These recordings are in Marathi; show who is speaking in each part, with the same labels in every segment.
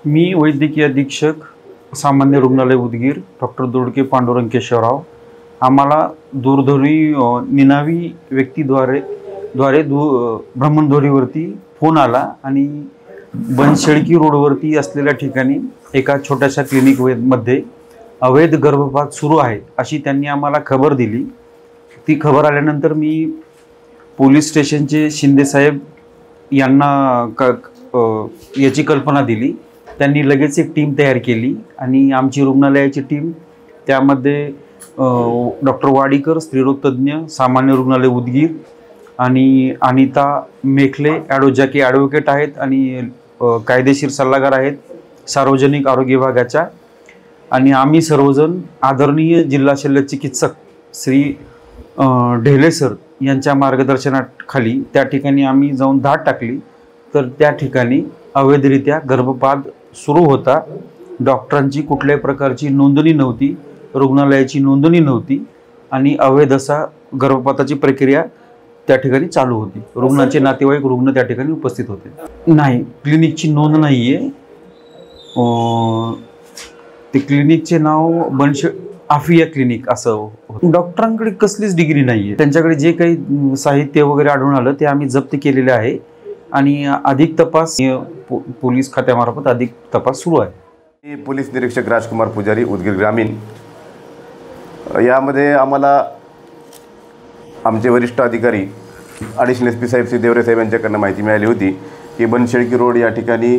Speaker 1: मी वैद्यकीय अधीक्षक सामान्य रुग्णालय उदगीर डॉक्टर दोडके पांडुरंग केशवराव। आम्हाला दूरध्वनी निनावी व्यक्तीद्वारे भ्रमणध्वनीवरती फोन आला आणि बनशेळकी रोडवरती असलेल्या ठिकाणी एका छोट्याशा क्लिनिकमध्ये अवैध गर्भपात सुरू आहे अशी त्यांनी आम्हाला खबर दिली। ती खबर आल्यानंतर मी पोलीस स्टेशनचे शिंदे साहेब यांना याची कल्पना दिली। त्यांनी लगेच एक टीम तयार केली आणि आमची रुग्णालयाची टीम त्यामध्ये डॉक्टर वाडीकर स्त्रीरोग तज्ञ सामान्य रुग्णालय उदगीर आणि अनिता मेखले ज्या ॲडव्होकेट आहेत आणि कायदेशीर सल्लागार आहेत सार्वजनिक आरोग्य विभागाच्या, आणि आम्ही सर्वजण आदरणीय जिल्हा शल्य चिकित्सक श्री ढेले सर यांच्या मार्गदर्शनाखाली त्या ठिकाणी आम्ही जाऊन धाड टाकली। तर त्या ठिकाणी अवैधरित्या गर्भपात सुरू होता। डॉक्टरांची कुठल्याही प्रकारची नोंदणी नव्हती, रुग्णालयाची नोंदणी नव्हती आणि अवैध असा गर्भपाताची प्रक्रिया त्या ठिकाणी चालू होती। रुग्णाचे नातेवाईक रुग्ण त्या ठिकाणी उपस्थित होते। नाही, क्लिनिकची नोंद नाही आहे। ते क्लिनिकचे नाव आफिया क्लिनिक असं। डॉक्टरांकडे कसलीच डिग्री नाही आहे। त्यांच्याकडे जे काही साहित्य वगैरे आढळून आलं ते आम्ही जप्त केलेले आहे आणि अधिक तपास पोलीस खात्यामार्फत अधिक तपास सुरू आहे।
Speaker 2: पोलीस निरीक्षक राजकुमार पुजारी उदगीर ग्रामीण। यामध्ये आम्हाला आमचे वरिष्ठ अधिकारी ॲडिशनल SP साहेब श्री देवरे साहेब यांच्याकडनं माहिती मिळाली होती की बनशेळकी रोड या ठिकाणी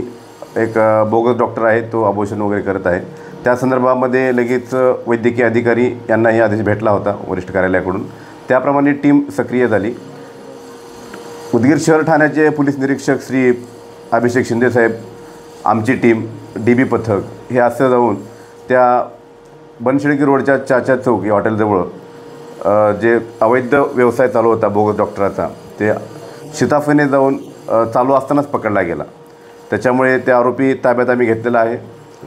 Speaker 2: एक बोगस डॉक्टर आहे, तो अबॉर्शन वगैरे करत आहे। त्या संदर्भामध्ये लगेच वैद्यकीय अधिकारी यांनाही आदेश भेटला होता वरिष्ठ कार्यालयाकडून। त्याप्रमाणे टीम सक्रिय झाली। उदगीर शहर ठाण्याचे पोलीस निरीक्षक श्री अभिषेक शिंदे साहेब, आमची टीम DB पथक हे असं जाऊन त्या बनशेळकी रोडच्या चाचा चौक या हॉटेलजवळ जे अवैध व्यवसाय चालू होता बोगस डॉक्टराचा, ते शिताफीने जाऊन चालू असतानाच पकडला गेला। त्याच्यामुळे ते आरोपी ताब्यात आम्ही घेतलेला आहे।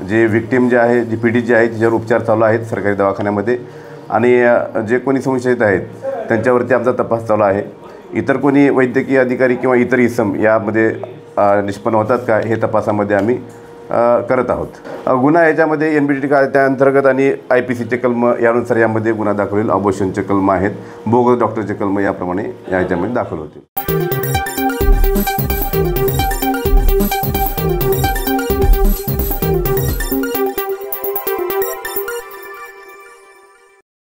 Speaker 2: जे विक्टीम जे आहे, जी पीडित जी आहे, तिच्यावर उपचार चालू आहेत सरकारी दवाखान्यामध्ये आणि जे कोणी संशयित आहेत त्यांच्यावरती आमचा तपास चालू आहे। इतर कोणी वैद्यकीय अधिकारी किंवा इतर इसम यामध्ये निष्पन्न होतात का हे तपासामध्ये आम्ही करत आहोत। गुन्हा याच्यामध्ये NBT कायद्याअंतर्गत आणि IPCचे कलम यानुसार यामध्ये गुन्हा दाखल होईल। अबॉर्शनचे कलम आहेत, बोगस डॉक्टरचे कलम याप्रमाणे याच्यामध्ये दाखल होतील।